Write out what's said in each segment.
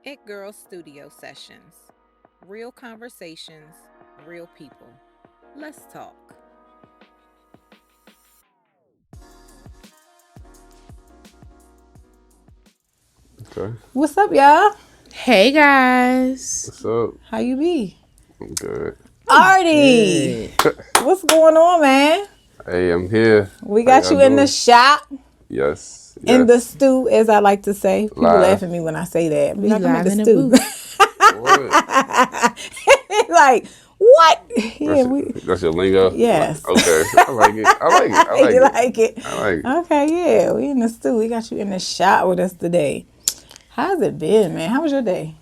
It Girl Studio Sessions. Real conversations, real people. Let's talk. Okay. What's up, y'all? Hey guys. What's up? How you be? I'm good. Artie, Good. what's going on, man? Hey, I'm here. We How got y'all you in the doing? shop, Yes. in the Yes. stew, as I like to say. People Live. laugh at me when I say that. Be We like, I'm in live the in the stew. booth. What? Like, what? Yeah, That's your lingo? yes. Okay. I like it. I like it. I like You it. like it? I like it. Okay, yeah, we in the stew. We got you in the shop with us today. How's it been, man? How was your day?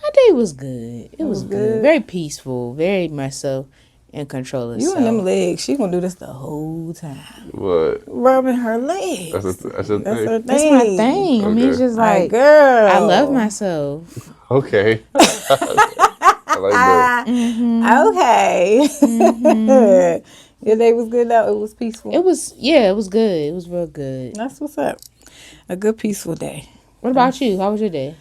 My day was good. It was was good. good. Very peaceful. Very much so in control of You and them self. legs, she gonna do this the whole time. What? Rubbing her legs. That's your That's thing? her That's my thing. I mean, it's Okay. just Like, like girl. I love myself. Okay. I like that. Okay. Your day was good though. It was peaceful. It was it was good. It was real good. That's what's up. A good peaceful day. What about you? How was your day?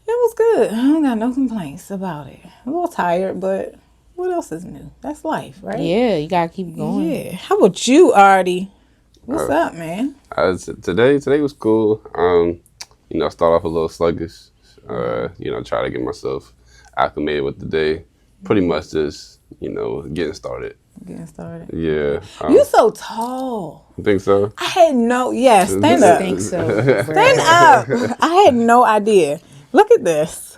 It was good. I don't got no complaints about it. A little tired, but what else is new? That's life, right? Yeah, you gotta keep going. Yeah. How about you, Artie? What's Uh, up, man? Today was cool. I start off a little sluggish. Try to get myself acclimated with the day. Pretty much just, getting started. Getting started. Yeah. You so tall. You think so? I had no. Yeah, stand I up. think so. Stand up. I had no idea. Look at this.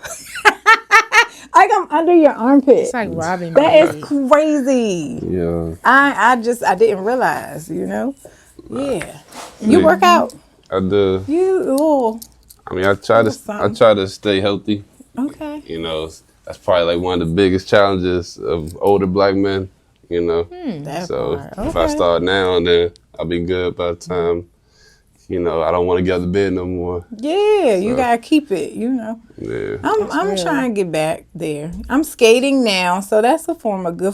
Like I'm under your armpit. It's like Robin. That is Hood. crazy. Yeah. I didn't realize, Yeah. You work out. I do. I mean, I try to stay healthy. Okay. That's probably like one of the biggest challenges of older black men. That So part. if I Okay. start now, then I'll be good by the time. I don't want to get out of bed no more. Yeah, you So- gotta keep it, Yeah. I'm real. trying to get back there. I'm skating now, so that's a good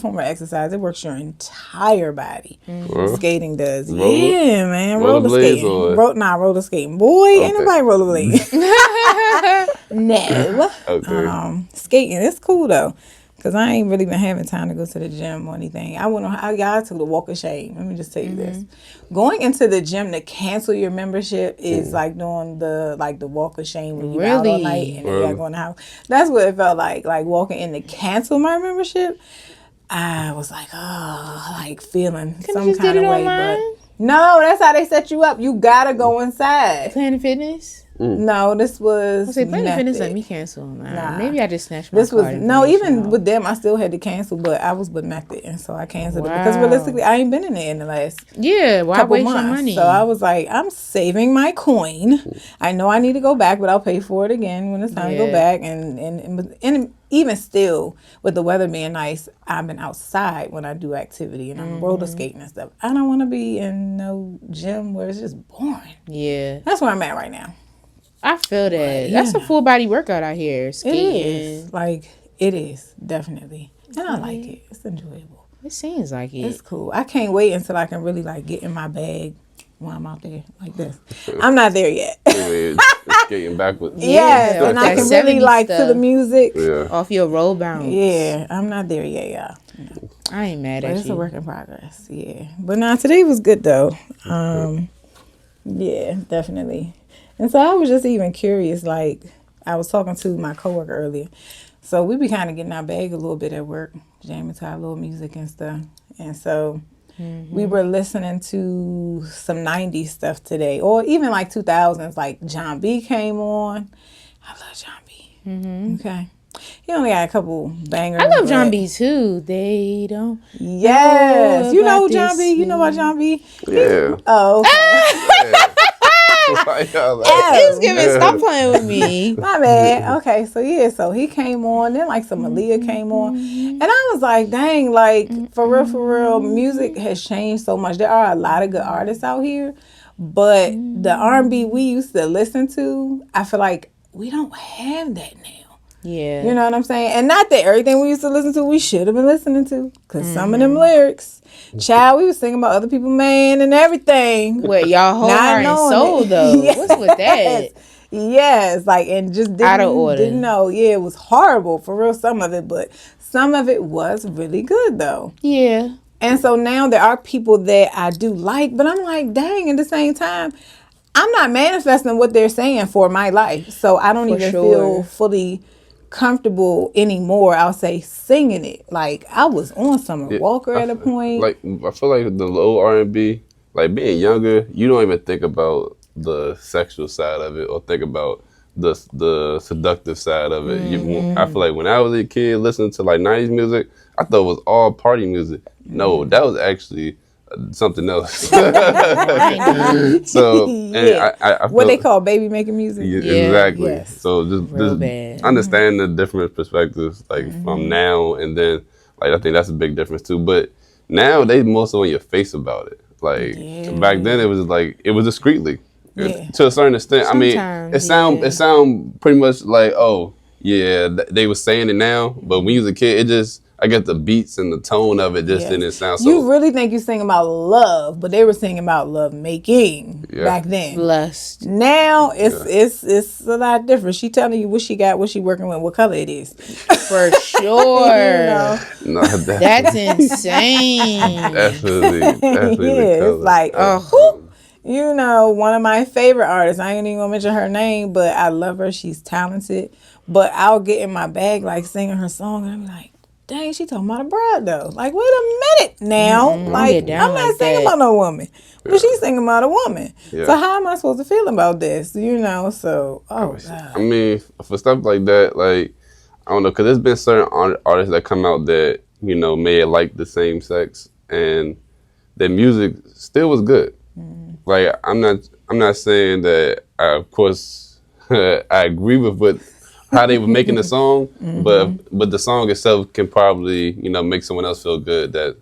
form of exercise. It works your entire body. Well, Skating does. Roller- Yeah, man. Roller rollerblades skating. or- Roller skating. Boy, ain't Okay. nobody rollerblading. No. Okay. Skating, it's cool though. Cause I ain't really been having time to go to the gym or anything. I went on. I got to the walk of shame. Let me just tell you this: going into the gym to cancel your membership is like doing the walk of shame when you out all Really? night and then you gotta go in the house. That's what it felt like. Like walking in to cancel my membership. I was like, oh, like feeling you some just kind did of it way, online? but no, that's how they set you up. You gotta go inside. Planet Fitness? No, this was I say Planet Fitness let Method. me cancel online. Nah. Maybe I just snatched my This was card no, information even out. with them, I still had to cancel, but I was with Method, and so I canceled it because Wow. realistically, I ain't been in there in the last Yeah, why couple waste months. your money? So I was like, I'm saving my coin. I know I need to go back, but I'll pay for it again when it's time to go Yeah. back. And even still, with the weather being nice, I've been outside when I do activity and I'm roller skating and stuff. I don't want to be in no gym where it's just boring. Yeah, That's where I'm at right now. I feel that. yeah. That's a full body workout out here. It Skating. is like it is definitely, and I like it. It's enjoyable. It seems like it. It's cool. I can't wait until I can really like get in my bag when I'm out there like this. I'm not there yet. Anyway, skating backwards. Yes, Yeah, and I that can really 70s like to the stuff. music. Yeah. Off your roll bounce. Yeah, I'm not there yet, y'all. I ain't mad But at it's a you. work in progress. Yeah, but nah, today was good though. Yeah, definitely. And so I was just even curious. Like I was talking to my coworker earlier, so we be kind of getting our bag a little bit at work, jamming to our little music and stuff. And so we were listening to some '90s stuff today, or even like 2000s. Like John B came on. I love John B. Okay. He only got a couple bangers. I love John but- B too. They don't. Yes. You know about John B. this You know about John B. Yeah. Oh, okay. Why y'all like- It's giving. Stop playing with me. My bad. Okay, so yeah, so he came on, then like some Aaliyah came on. And I was like, dang, like for real, music has changed so much. There are a lot of good artists out here, but the R&B we used to listen to, I feel like we don't have that now. Yeah. You know what I'm saying? And not that everything we used to listen to, we should have been listening to. Because some of them lyrics, child, we was singing about other people's man and everything. What y'all whole Not heart and knowing soul it. though? Yes. What's with that? Yes, like, and just Out of order. didn't know. Yeah, it was horrible for real, some of it, but some of it was really good though. Yeah. And so now there are people that I do like, but I'm like, dang, at the same time, I'm not manifesting what they're saying for my life. So I don't For even sure. feel fully comfortable anymore. I'll say singing it. Like I was on Summer Walker at a point. Like I feel like the low R&B, like being younger, you don't even think about the sexual side of it or think about the seductive side of it. I feel like when I was a kid listening to like 90s music, I thought it was all party music. No, that was actually something else. So Yeah. and I What feel, they call baby making music. yeah, Yeah. exactly. Yes. So just Real bad. understand the different perspectives, like from now and then. Like I think that's a big difference too. But now they more so in your face about it. Like back then, it was like it was discreetly. Yeah. To a certain extent. I mean, Sometimes, it sound pretty much like, oh yeah, they were saying it now. But when you was a kid, it just, I guess the beats and the tone of it just Yes. didn't sound so. You really think you sing about love, but they were singing about love making Yeah. back then. Lust. Now it's a lot different. She telling you what she got, what she working with, what color it is. For sure. You know? No, That's insane. definitely Yeah, the it's color. like, who? You know, one of my favorite artists. I ain't even gonna mention her name, but I love her. She's talented. But I'll get in my bag like singing her song, and I'm like, dang, she talking about a bride though. Like, wait a minute now. Like, get down I'm not like singing that. about no woman, but she's singing about a woman. Yeah. So how am I supposed to feel about this? You know? So, oh God. I mean, for stuff like that, like, I don't know, because there's been certain artists that come out that, you know, may like the same sex, and their music still was good. Like, I'm not saying that, of course, I agree with how they were making the song, but the song itself can probably, you know, make someone else feel good that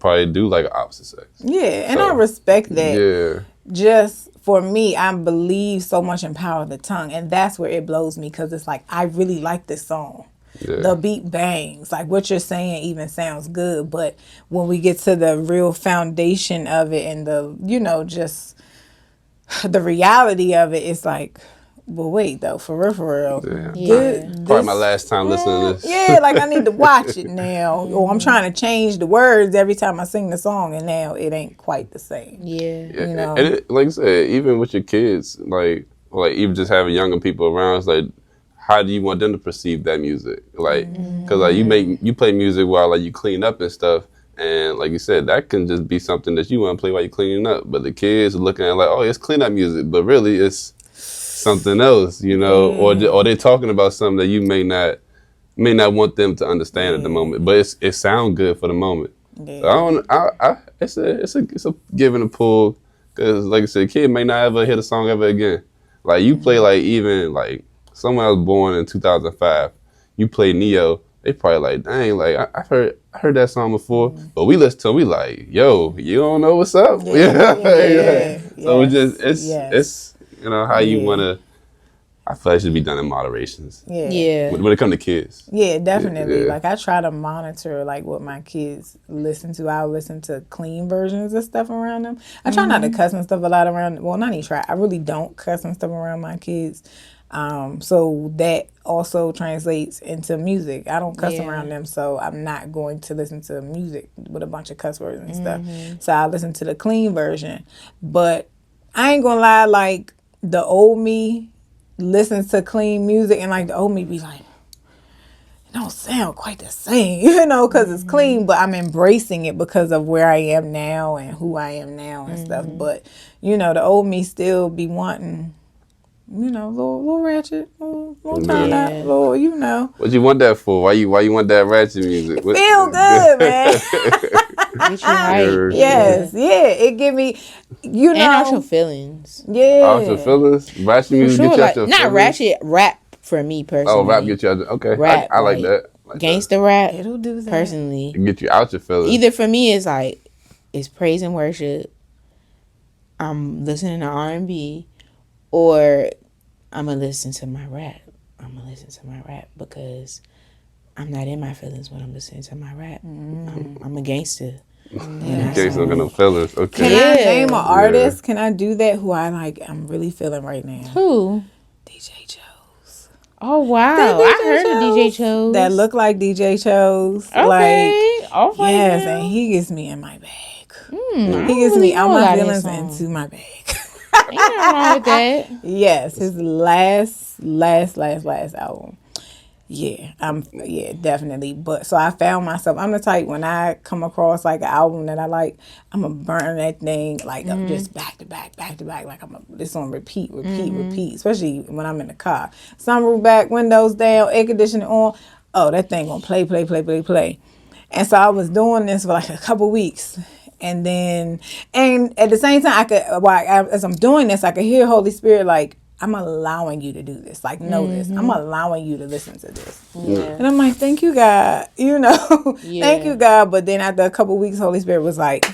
probably do like opposite sex. Yeah, and So, I respect that. Yeah. Just for me, I believe so much in Power of the Tongue, and that's where it blows me because it's like I really like this song. Yeah. The beat bangs, like what you're saying even sounds good, but when we get to the real foundation of it and the, you know, just the reality of it, it's like, well, wait though, for real. Yeah. Yeah. Probably my last time listening to this. Yeah, like I need to watch it now, or I'm trying to change the words every time I sing the song, and now it ain't quite the same. Yeah. Yeah, You know. and it, like I said, even with your kids, like even just having younger people around, it's like, how do you want them to perceive that music? Like, because like you play music while like you clean up and stuff, and like you said, that can just be something that you want to play while you're cleaning up. But the kids are looking at it like, oh, it's clean up music, but really it's something else, you know, or they're talking about something that you may not want them to understand at the moment, but it sounds good for the moment. Yeah. So it's a give and a pull, because like I said, a kid may not ever hear the song ever again. Like you play like even like someone else born in 2005, you play Neo, they probably like, dang, like I heard that song before, but we listen to it, we like, yo, you don't know what's up. Yeah. So Yes. it's you know how you wanna. I feel like it should be done in moderations. Yeah. When it comes to kids. Yeah, definitely. Yeah. Like I try to monitor like what my kids listen to. I'll listen to clean versions of stuff around them. I try not to cuss and stuff a lot around. Well, not even try. I really don't cuss and stuff around my kids. So that also translates into music. I don't cuss Yeah. around them, so I'm not going to listen to music with a bunch of cuss words and stuff. So I listen to the clean version. But I ain't gonna lie, like the old me listens to clean music, and like the old me be like, it don't sound quite the same, you know, because it's clean, but I'm embracing it because of where I am now and who I am now and stuff. But, you know, the old me still be wanting, you know, little ratchet, little turn up, little, you know. What you want that for? Why you want that ratchet music? Feel good, man. Get you hype. Yes, yeah. It give me, you And out your know. feelings. Yeah. Out your feelings? Ratchet For music sure. get you out Like, your not feelings? ratchet, rap for me personally. Oh, rap get you out your, okay. Rap, I like like, that. Like Gangsta rap, It'll do that. personally. that. Get you out your feelings. Either for me, it's like, it's praise and worship. I'm listening to R&B, or I'm going to listen to my rap. I'm going to listen to my rap because I'm not in my feelings when I'm listening to my rap. I'm a gangster. In case I'm gonna feelings. Okay. Can I name an Yeah. artist? Can I do that? Who I'm really feeling right now. Who? DJ Chose. Oh wow, That I heard of DJ Chose. That look like DJ Chose. Okay, all right. Yes, now. and he gets me in my bag. I He gets don't me really out know a my lot of feelings his songs. into my bag. Ain't nothing wrong with that. Yes, his last album. Yeah, definitely. But so I found myself. I'm the type when I come across like an album that I like, I'm gonna burn that thing like up just back to back. Like it's on repeat. Especially when I'm in the car. Sunroof back, windows down, air conditioning on. Oh, that thing gonna play. And so I was doing this for like a couple weeks. And at the same time, as I'm doing this, I could hear Holy Spirit like, I'm allowing you to do this. Like, know this. I'm allowing you to listen to this. Yeah. And I'm like, thank you, God. Thank you, God. But then after a couple weeks, Holy Spirit was like,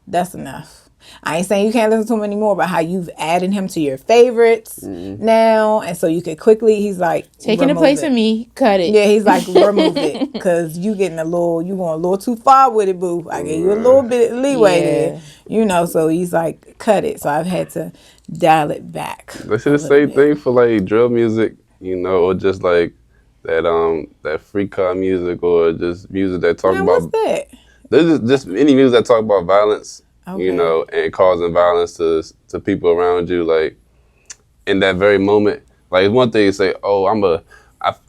that's enough. I ain't saying you can't listen to him anymore, but how you've added him to your favorites now. And so you could quickly, he's like, Taking the remove place it. of me, cut it. Yeah, he's like, remove it. Because you going a little too far with it, boo. I gave you a little bit of leeway there. So he's like, cut it. So I've had to dial it back. This is the same thing for like drill music, or just like that free car music, or just music that talk Now, about. what's that? There's just any music that talk about violence, Okay. and causing violence to people around you, like in that very moment. Like it's one thing to say, "Oh,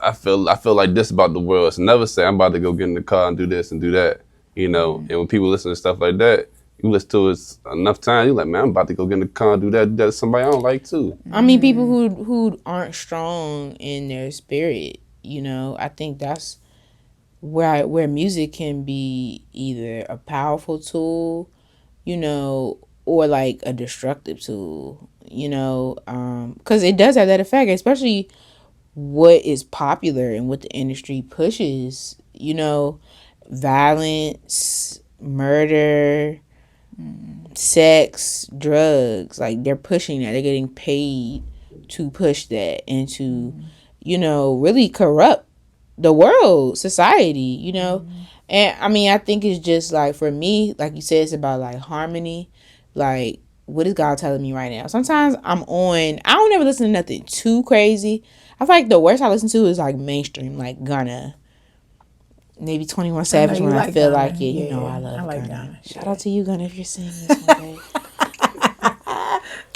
I feel like this about the world." It's never say I'm about to go get in the car and do this and do that, And when people listen to stuff like that, you listen to it enough time, you're like, man, I'm about to go get in the car and do that to somebody I don't like too. I mean, people who aren't strong in their spirit, I think that's where music can be either a powerful tool, or like a destructive tool, because it does have that effect, especially what is popular and what the industry pushes, violence, murder, sex, drugs, like they're pushing that. They're getting paid to push that and to, really corrupt the world, society, And I mean, I think it's just like, for me, like you said, it's about like harmony. Like, what is God telling me right now? Sometimes I don't ever listen to nothing too crazy. I feel like the worst I listen to is like mainstream, like Gunna. Maybe 21 Savage when I feel Gunna. like it. Yeah, I love I like Gunna. Gunna. Shout out to you, Gunna, if you're seeing this one day.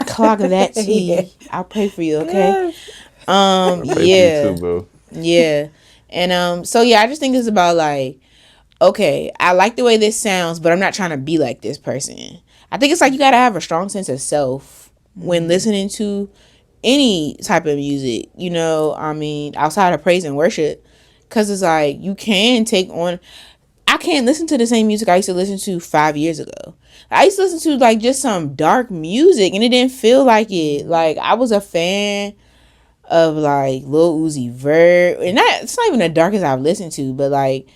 Clock that tea. Yeah. I'll pray for you, okay? I pray for Yeah. you too, bro. Yeah. And so yeah, I just think it's about like, okay, I like the way this sounds, but I'm not trying to be like this person. I think it's like you gotta have a strong sense of self when listening to any type of music, I mean, outside of praise and worship. Cause it's like you can take on, I can't listen to the same music I used to listen to 5 years ago. I used to listen to like just some dark music and it didn't feel like it. Like I was a fan of like Lil Uzi Vert, and it's not even the darkest I've listened to, but like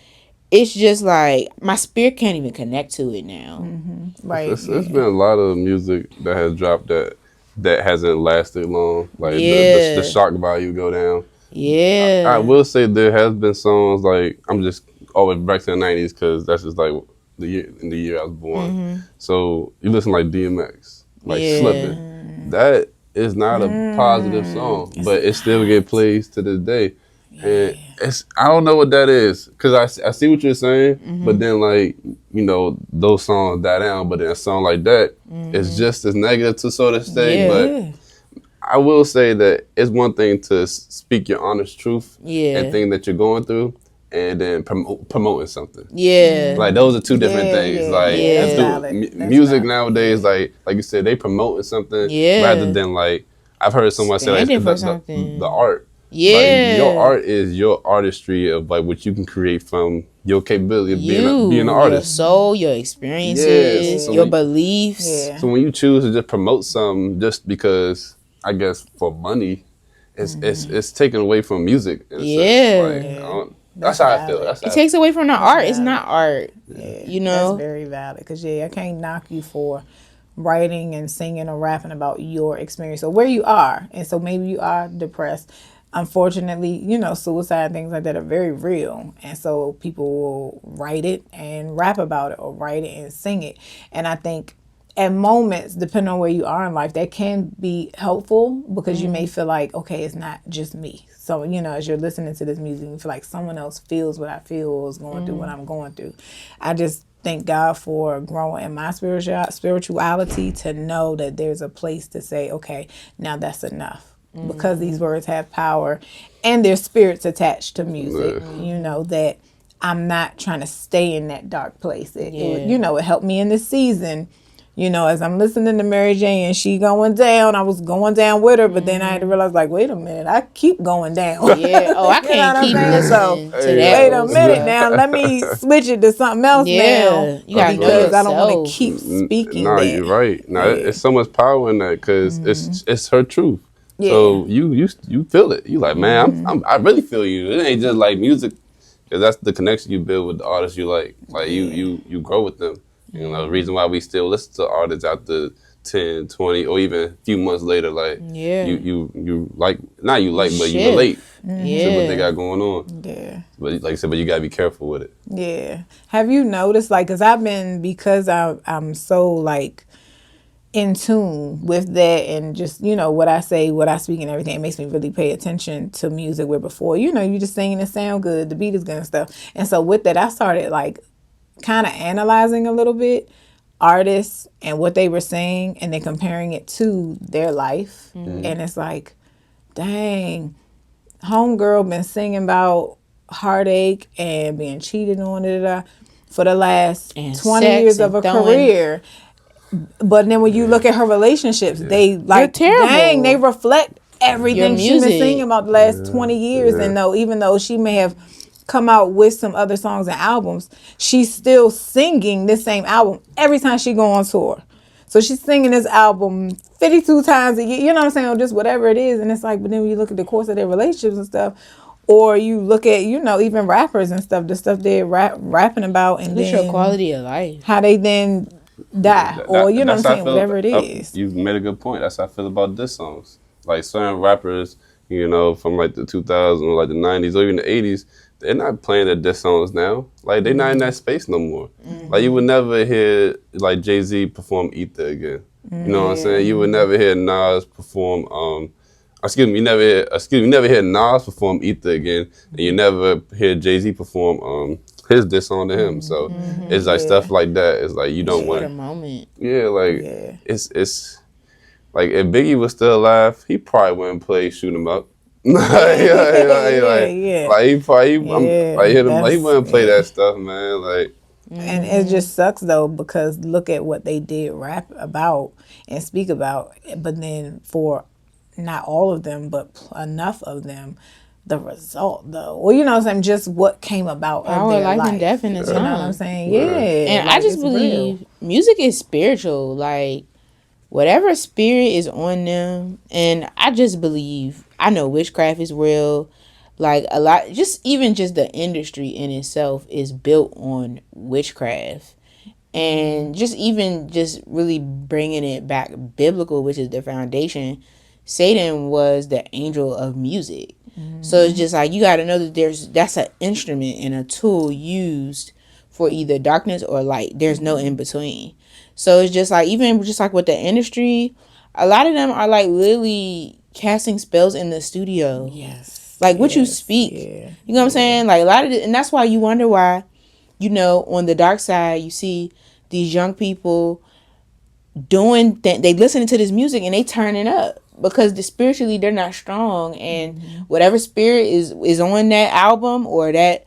it's just like my spirit can't even connect to it now. Right. It's been a lot of music that has dropped that hasn't lasted long. Like the shock value go down. Yeah. I will say there has been songs like, I'm just always back to the 90s because that's just like the year I was born. So you listen like DMX, like Slippin'. That is not a positive song, but it still get plays to this day. And I don't know what that is, because I see what you're saying, but then like, those songs die down, but then a song like that is just as negative to so to say. But I will say that it's one thing to speak your honest truth and things that you're going through, and then promoting something. Yeah. Like those are two different things. Like that's valid. music nowadays, like you said, they promoting something rather than like, I've heard someone say like the art. Yeah. Like, your art is your artistry of like what you can create from your capability of being an artist. Your soul, your experiences, so your beliefs. Yeah. So when you choose to just promote something just because, I guess, for money, it's taken away from music. That's how I feel. It takes away from the art. It's not art. That's very valid. Because I can't knock you for writing and singing or rapping about your experience or where you are. And so maybe you are depressed. unfortunately, you know, suicide and things like that are very real. And so people will write it and rap about it, or write it and sing it. And I think at moments, depending on where you are in life, that can be helpful, because you may feel like, okay, it's not just me. So, you know, as you're listening to this music, you feel like someone else feels what I feel, or is going through what I'm going through. I just thank God for growing in my spirituality to know that there's a place to say, okay, now that's enough. Because these words have power and there's spirits attached to music, you know, that I'm not trying to stay in that dark place. It, you know, it helped me in this season. You know, as I'm listening to Mary J and she going down, I was going down with her, but then I had to realize, like, wait a minute, I keep going down. Yeah. Oh, I can't keep listening to that. Wait a minute now, let me switch it to something else now. You gotta because I don't want yourself. to keep speaking No, that. you're right. No, it's so much power in that, because it's her truth. Yeah. So you feel it. You like, man, I really feel you. It ain't just like music, because that's the connection you build with the artists you like. Like you grow with them. You know, the reason why we still listen to artists after 10, 20, or even a few months later, like you like, not you like, but you relate to what they got going on. Yeah. But like I said, but you gotta be careful with it. Yeah. Have you noticed, like, because I'm so like in tune with that, and just, you know, what I say, what I speak and everything, it makes me really pay attention to music, where before, you know, you just singing and sound good, the beat is good and stuff. And so with that, I started like kind of analyzing a little bit artists and what they were saying, and then comparing it to their life. And it's like, dang, homegirl been singing about heartache and being cheated on for the last And 20 sex years of and a throwing- career. But then when you look at her relationships, they like, terrible. dang, they reflect everything she's been music. singing about the last 20 years. And even though she may have come out with some other songs and albums, she's still singing this same album every time she go on tour. So she's singing this album 52 times a year, you know what I'm saying, or just whatever it is. And it's like, but then when you look at the course of their relationships and stuff, or you look at, you know, even rappers and stuff, the stuff they're rapping about, and What's then your quality of life? how they then die, or you know what I'm saying, whatever it is. You made a good point. That's how I feel about diss songs. Like certain rappers, you know, from like the 2000s or like the 90s or even the 80s, they're not playing their diss songs now. Like they're not in that space no more. Like you would never hear like Jay-Z perform Ether again. You know what I'm saying? You would never hear Nas perform you never hear Nas perform Ether again, and you never hear Jay-Z perform his diss song to him. So it's like stuff like that. It's like you don't What a want. moment. Yeah, like it's like if Biggie was still alive, he probably wouldn't play Shoot 'Em Up. Like he wouldn't play that stuff, man. Like, and it just sucks though, because look at what they did rap about and speak about, but then for not all of them, but enough of them, the result though, well, you know what I'm saying, just what came about of Our their life life. and death in the You know what I'm tongue. saying? Yeah. And like, I just it's believe real. music is spiritual. Like, whatever spirit is on them. And I just believe, I know witchcraft is real. Like, a lot, just the industry in itself is built on witchcraft. And just really bringing it back biblical, which is the foundation. Satan was the angel of music. So it's just like, you got to know that that's an instrument and a tool used for either darkness or light. There's no in between. So it's just like, even just like with the industry, a lot of them are like literally casting spells in the studio. Yes. Like what you speak. Yeah. You know what I'm saying? Like a lot of it, and that's why you wonder why, you know, on the dark side, you see these young people they listening to this music and they turning up. Because spiritually they're not strong, and whatever spirit is on that album or that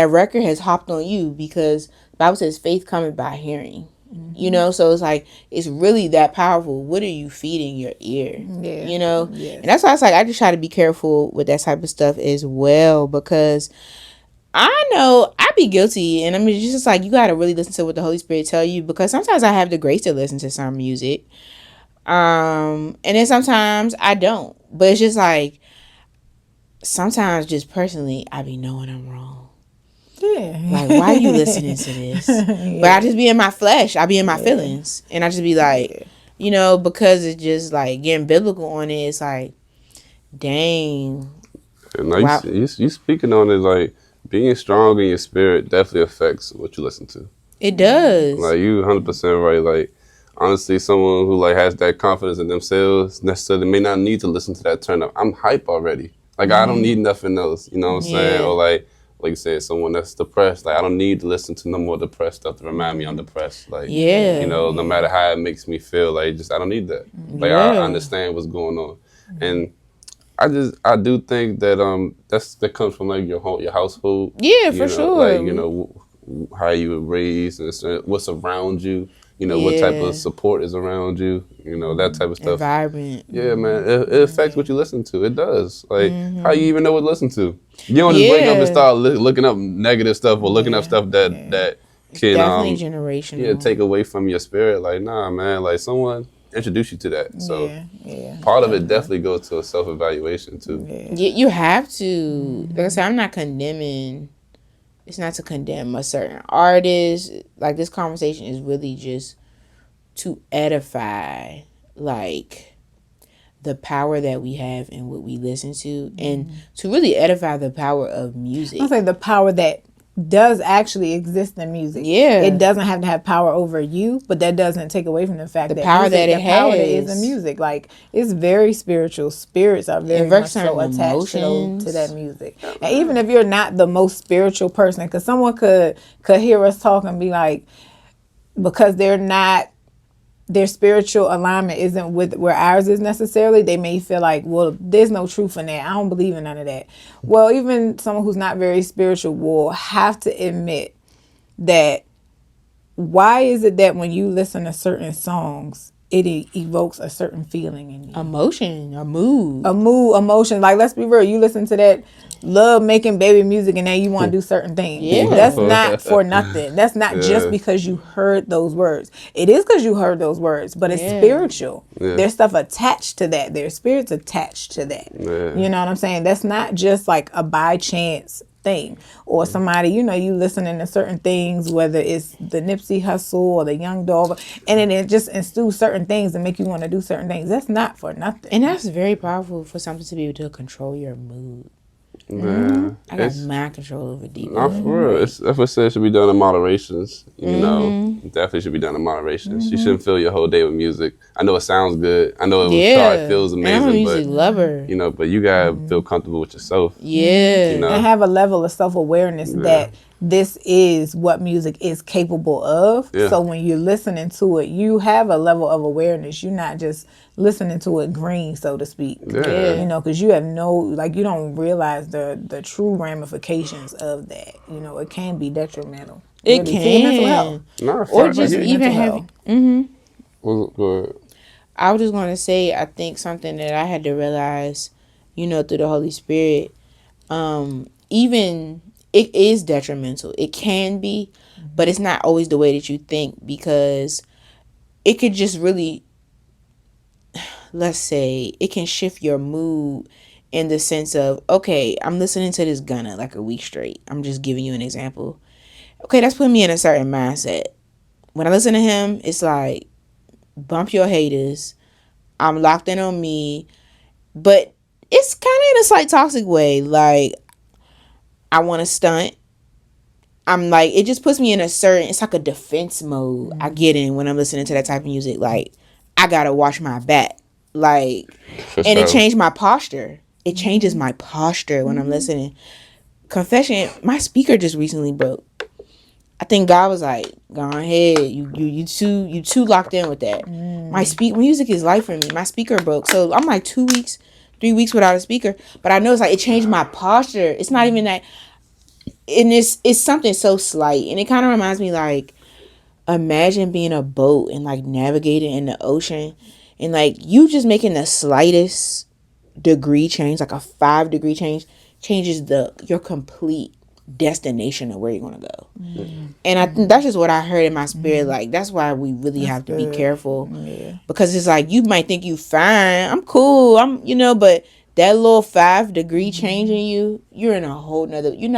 record has hopped on you, because the Bible says faith cometh by hearing. You know, so it's like, it's really that powerful. What are you feeding your ear? Yeah. You know, Yes. and that's why it's like I just try to be careful with that type of stuff as well, because I know I be guilty, and I mean, it's just like, you got to really listen to what the Holy Spirit tell you, because sometimes I have the grace to listen to some music. And then sometimes I don't, but it's just like, sometimes just personally, I be knowing I'm wrong. Yeah. Like, why are you listening to this? But I just be in my flesh. I be in my feelings, and I just be like, you know, because it's just like getting biblical on it. It's like, Dang. And now Wow. you speaking on it, like being strong in your spirit definitely affects what you listen to. It does. Like you 100% right. Like honestly, someone who like has that confidence in themselves necessarily may not need to listen to that turn up. I'm hype already. Like I don't need nothing else. You know what I'm saying? Yeah. Or like you said, someone that's depressed. Like I don't need to listen to no more depressed stuff to remind me I'm depressed. Like Yeah. you know, no matter how it makes me feel, like just I don't need that. Like Yeah. I understand what's going on, and I do think that that comes from like your household. Yeah, You for know, sure. Like you know how you were raised and what's around you. You know what type Yeah. of support is around you. You know that type of stuff. Environment. Yeah, man, it affects what you listen to. It does. Like how you even know what to listen to. You don't just wake up and Yeah. start looking up negative stuff or looking up stuff that can Definitely generational. take away from your spirit. Like nah, man. Like someone introduce you to that. So Yeah. part of it definitely goes to a self evaluation too. You have to. Like I said, I'm not condemning. It's not to condemn a certain artist. Like this conversation is really just to edify, like the power that we have in what we listen to, and to really edify the power of music. I'll say the power that does actually exist in music. Yeah. It doesn't have to have power over you, but that doesn't take away from the fact that power music, that it the power that is has. in music. Like it's very spiritual. Spirits are very much so certain attached emotions. to that music. And even if you're not the most spiritual person, because someone could hear us talk and be like, because they're not, their spiritual alignment isn't with where ours is necessarily, they may feel like, well, there's no truth in that. I don't believe in none of that. Well, even someone who's not very spiritual will have to admit that why is it that when you listen to certain songs, it evokes a certain feeling in you? Emotion, a mood. A mood, emotion. Like, let's be real. You listen to that love making baby music and then you want to do certain things. Yeah. That's not for nothing. That's not just because you heard those words. It is because you heard those words, but it's spiritual. There's stuff attached to that. There's spirits attached to that. You know what I'm saying? That's not just like a by chance thing, or somebody, you know, you listening to certain things, whether it's the Nipsey Hussle or the Young Dolph, and then it just instills certain things and make you want to do certain things. That's not for nothing. And that's very powerful for something to be able to control your mood. Yeah. I got mind control over deep. Not for real. That's what I said should be done in moderations. You know, definitely should be done in moderations. You shouldn't fill your whole day with music. I know it sounds good. I know it feels And I'm a amazing, music but lover. you know, but you gotta feel comfortable with yourself. Yeah. You know? And have a level of self-awareness that this is what music is capable of. Yeah. So when you're listening to it, you have a level of awareness. You're not just listening to it green, so to speak. Yeah. You know, because you have you don't realize the true ramifications of that. You know, it can be detrimental. It really, to your mental can. health. Nah, Or fact, just like, even mental have. Go ahead. I was just going to say, I think something that I had to realize, you know, through the Holy Spirit, even it is detrimental. It can be, but it's not always the way that you think, because it could just really, let's say, it can shift your mood in the sense of, okay, I'm listening to this Gunna like a week straight. I'm just giving you an example. Okay, that's putting me in a certain mindset. When I listen to him, it's like, bump your haters. I'm locked in on me. But it's kind of in a slight toxic way. Like, I want to stunt. I'm like, it just puts me in it's like a defense mode I get in when I'm listening to that type of music. Like, I got to watch my back. Like, and it changed my posture. It changes my posture when I'm listening. Confession, my speaker just recently broke. I think God was like, go ahead, you too locked in with that. My music is life for me. My speaker broke, so I'm like 2 weeks, 3 weeks without a speaker. But I know it's like it changed my posture. It's not even that, and it's something so slight, and it kind of reminds me like, imagine being a boat and like navigating in the ocean, and like you just making the slightest degree change, like a 5-degree change, changes your complete destination of where you're gonna go. And I think that's just what I heard in my spirit. Like, that's why we really have to be careful, because it's like, you might think you fine, I'm cool, I'm, you know, but that little 5-degree change in you're in a whole nother, you're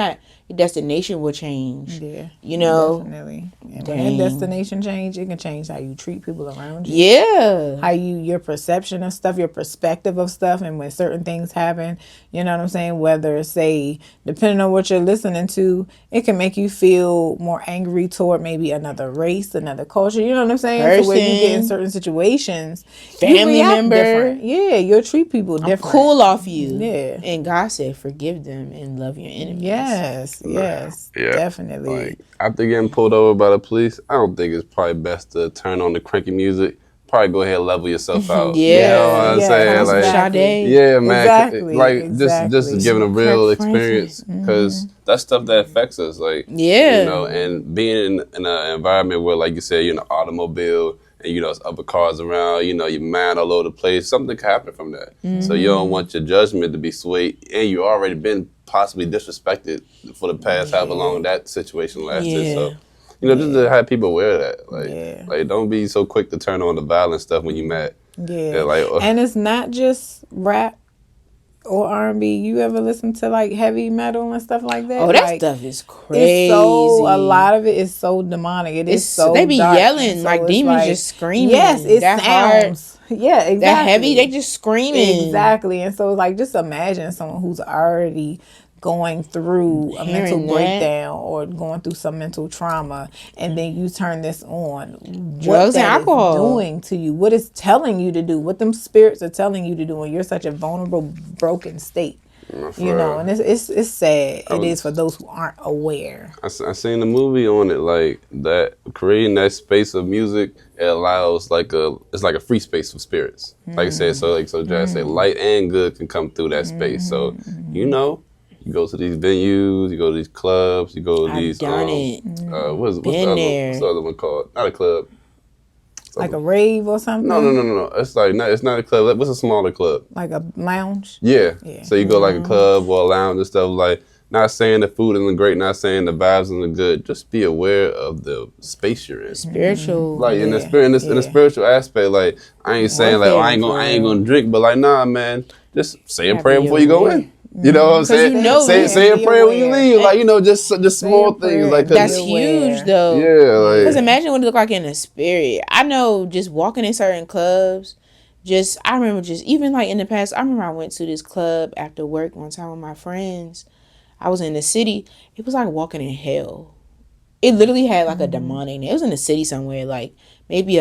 your destination will change. Yeah. You know? Definitely. And Dang. when that destination change, it can change how you treat people around you. Yeah. How your perception of stuff, your perspective of stuff, and when certain things happen, you know what I'm saying? Whether, say, depending on what you're listening to, it can make you feel more angry toward maybe another race, another culture, you know what I'm saying? So where you get in Person. certain situations, you Family react member. different. Yeah, you'll treat people different. Cool off you. Yeah. And God said, forgive them and love your enemies. Yes, Yeah. definitely. Like, after getting pulled over by the police, I don't think it's probably best to turn on the cranky music. Probably go ahead and level yourself out. Yeah. You know what I'm Yeah, saying? Like, exactly. Sade. yeah, man. Exactly, Like, just giving a real Kirk Franklin. experience. Because that's stuff that affects us. Like, Yeah. you know, and being in an environment where, like you said, you're in an automobile and, you know, there's other cars around, you know, your mind all over the place, something can happen from that. So you don't want your judgment to be swayed, and you already been possibly disrespected for the past however long that situation lasted. Yeah. So, you know, just to have people aware of that. Like, Yeah. like, don't be so quick to turn on the violent stuff when you're mad. Yeah, like, and it's not just rap or R&B. You ever listen to like heavy metal and stuff like that? Oh, that Like, stuff is crazy. It's so, a lot of it is so demonic. It's so they be dark. yelling, And like it's demons just screaming. Yes, it That sounds. Yeah, exactly. That heavy, they just screaming. Exactly. And so it's like, just imagine someone who's already going through a mental Hearing that. breakdown or going through some mental trauma, and then you turn this on. What Drugs and that is alcohol. doing to you, what it's telling you to do, what them spirits are telling you to do, and you're such a vulnerable, broken state. You know, and it's sad. It is for those who aren't aware. I seen the movie on it, like that creating that space of music. It allows it's like a free space for spirits. Like I said, so Jazz said, light and good can come through that space. So you know, you go to these venues, you go to these clubs, you go to I've these. done it. What's Been there. what's the other one called? Not a club. Like a rave or something? No. It's like it's not a club. What's a smaller club? Like a lounge? Yeah. Yeah. So you go like a club or a lounge and stuff. Like, not saying the food isn't great, not saying the vibes isn't good. Just be aware of the space you're in. Spiritual. Like in the spirit, in the spiritual aspect. Like, I ain't saying like, I ain't gonna drink, but like, nah, man, just say a Gotta prayer be before you go in. You know what I'm saying? you know say it. a prayer when you Be leave. aware. Like, you know, just small a prayer. things like That's Be huge, aware. though. Yeah, Because like imagine what it look like in the spirit. I know just walking in certain clubs, I remember even like in the past, I remember I went to this club after work one time with my friends. I was in the city. It was like walking in hell. It literally had like a demonic. It was in the city somewhere, like maybe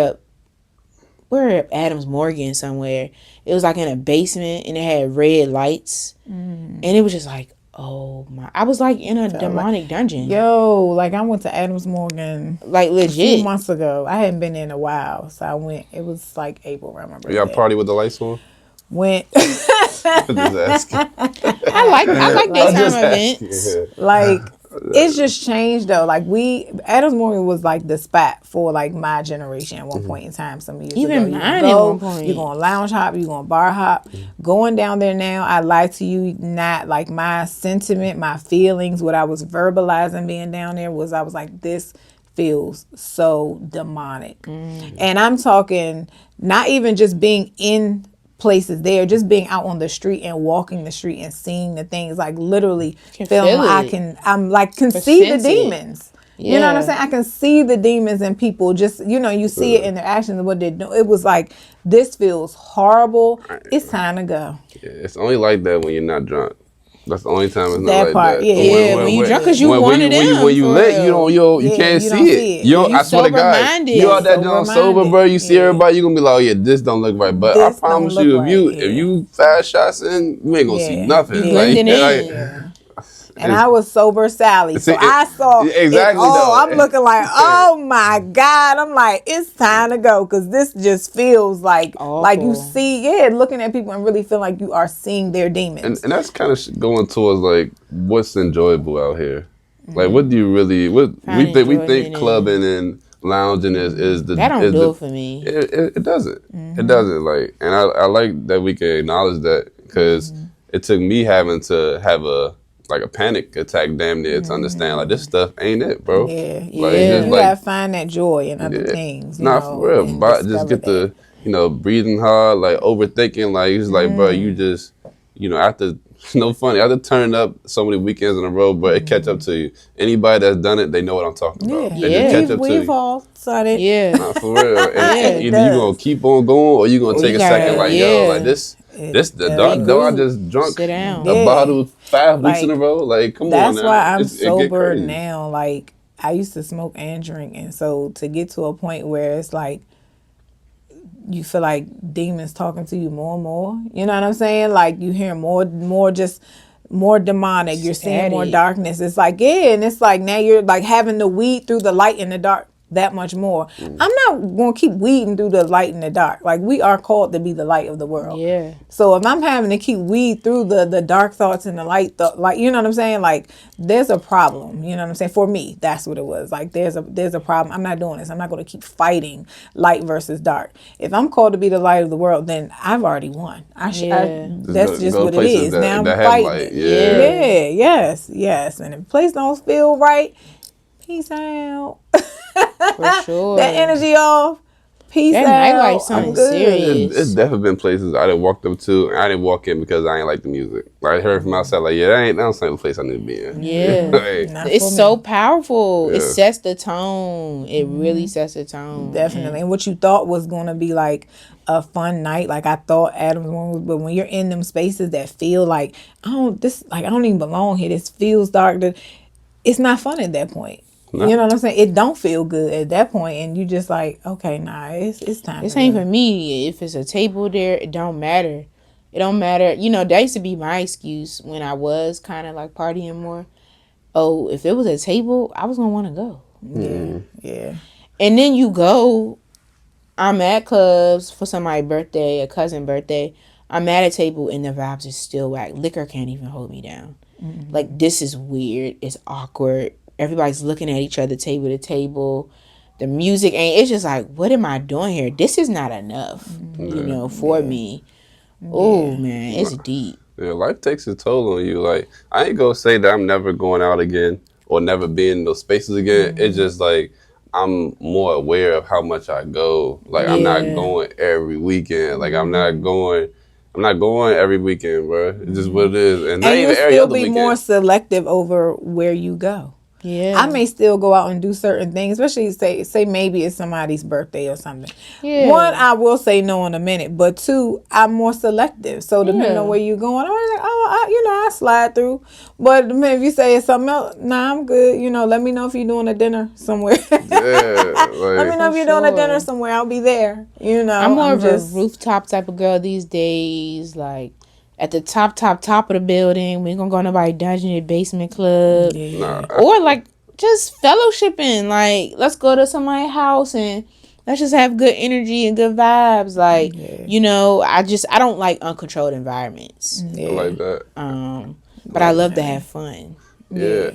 we're at Adams Morgan somewhere. It was like in a basement and it had red lights. And it was just like, oh my. I was like in a demonic dungeon. Yo, like I went to Adams Morgan Like a few legit. months ago. I hadn't been in a while, so I went. It was like April around my birthday. y'all party with the lights on. Went Just asking. I like daytime events. Yeah. like it's just changed though. Like Adams Morgan was like the spot for like my generation at one point in time. Some years Even ago. You mine go, at one point. You're going to lounge hop. You're going to bar hop. Going down there now, I lie to you not. Like my sentiment, my feelings, what I was verbalizing being down there was I was like, this feels so demonic. And I'm talking not even just being in places there, just being out on the street and walking the street and seeing the things, like literally Can feeling feel I it. can see the sense it. demons. You know what I'm Yeah. saying? I can see the demons in people. Just, you know, you see it in their actions and what they're doing. It was like, this feels horrible. It's time to go. Yeah, it's only like that when you're not drunk. That's the only time it's not That like part, that. yeah. But Yeah, when you drunk, 'cause you when one of them, When you for lit, real. you Yeah, can't you see don't it. see it. You You I swear to God, sober-minded. you out that joint sober, Sober-minded. bro. You see Yeah. everybody, you gonna be like, oh yeah, this don't look right. But This I promise don't you, look if right, you 5 shots in, you ain't gonna see Yeah. nothing. You blending in. And I was sober Sally. So I saw Exactly, it all. though. I'm looking like, oh my God. I'm like, it's time to go. Because this just feels like you Awful. see, looking at people and really feel like you are seeing their demons. and that's kind of going towards like what's enjoyable out here. Like, what do you really? What Find we think enjoyment in. clubbing and lounging is the That don't is do the, it for me. It doesn't. It doesn't. Like, and I like that we can acknowledge that because it took me having to have a panic attack damn near to understand like this stuff ain't it, bro. Yeah, Like, yeah. just You like- gotta find that joy in other Yeah. things. You Nah, know, for real. and But just discover get that. the breathing hard, like overthinking, like it's like, bro, you just you know, after no funny, after turning up so many weekends in a row, but it catch up to you. Anybody that's done it, they know what I'm talking about. Yeah, They just catch up to we've you. all started. Yeah. Nah, for real. And It either you does. gonna keep on going, or you gonna Or take you a gotta- second, like yeah. yo, like this the does. dog I just drunk Sit down. a Yeah. bottle 5 weeks in a Like, row. Like, come on That's now. why I'm It get sober crazy. now. Like, I used to smoke and drink, and so to get to a point where it's like you feel like demons talking to you more and more. You know what I'm saying? Like you hear more demonic. You're seeing more Static. darkness. It's like, yeah, and it's like now you're like having to weed through the light in the dark that much more. I'm not gonna keep weeding through the light in the dark. Like we are called to be the light of the world. Yeah. So if I'm having to keep weed through the dark thoughts and the light, you know what I'm saying? Like there's a problem. You know what I'm saying? For me, that's what it was. Like there's a problem. I'm not doing this. I'm not going to keep fighting light versus dark. If I'm called to be the light of the world, then I've already won. Yeah. That's Go- just go what it places is. that- Now I'm that have fighting light. it. Yeah. Yes. And if the place don't feel right, peace out. For sure. That energy off. Peace That out. nightlife I'm something good. serious. It's definitely been places I didn't walk up to, and I didn't walk in because I ain't like the music. Like I heard from outside, like, yeah, that don't sound the place I need to be in. Yeah. Like, Not It's for so me. powerful. It Yeah. sets the tone. It really sets the tone. Definitely. And what you thought was going to be like a fun night, like I thought Adam's one was, but when you're in them spaces that feel like, I don't even belong here. This feels dark. It's not fun at that point. No. You know what I'm saying? It don't feel good at that point, and you just like, okay, nah, it's time. This to ain't go. for me. If it's a table there, it don't matter. It don't matter. You know, that used to be my excuse when I was kind of like partying more. Oh, if it was a table, I was going to want to go. Yeah. And then you go, I'm at clubs for somebody's birthday, a cousin birthday. I'm at a table and the vibes is still whack. Liquor can't even hold me down. Like, this is weird. It's awkward. Everybody's looking at each other table to table. The music ain't, it's just like, what am I doing here? This is not enough, you know, for me. Oh, man, it's deep. yeah, life takes a toll on you. Like I ain't gonna say that I'm never going out again or never being in those spaces again. It's just like I'm more aware of how much I go. Like I'm not Yeah. going every weekend. Like I'm not going every weekend, bro. It's just what it is. And not And you'll even every still other be weekend. more selective over where you go. Yeah. I may still go out and do certain things, especially say maybe it's somebody's birthday or something. Yeah. One, I will say no in a minute, but two, I'm more selective. So depending Yeah. on where you're going, I'm like, I slide through. But if you say it's something else, nah, I'm good. You know, let me know if you're doing a dinner somewhere. Yeah, Let me like know if you're doing a sure. dinner somewhere. I'll be there. You know, I'm more of just, a rooftop type of girl these days. Like, at the top of the building. We ain't gonna go nobody dungeon in basement club. Yeah. Or like just fellowshipping. Like, let's go to somebody's house and let's just have good energy and good vibes. Like, you know, I don't like uncontrolled environments. I like that. But I love to have fun. Yeah,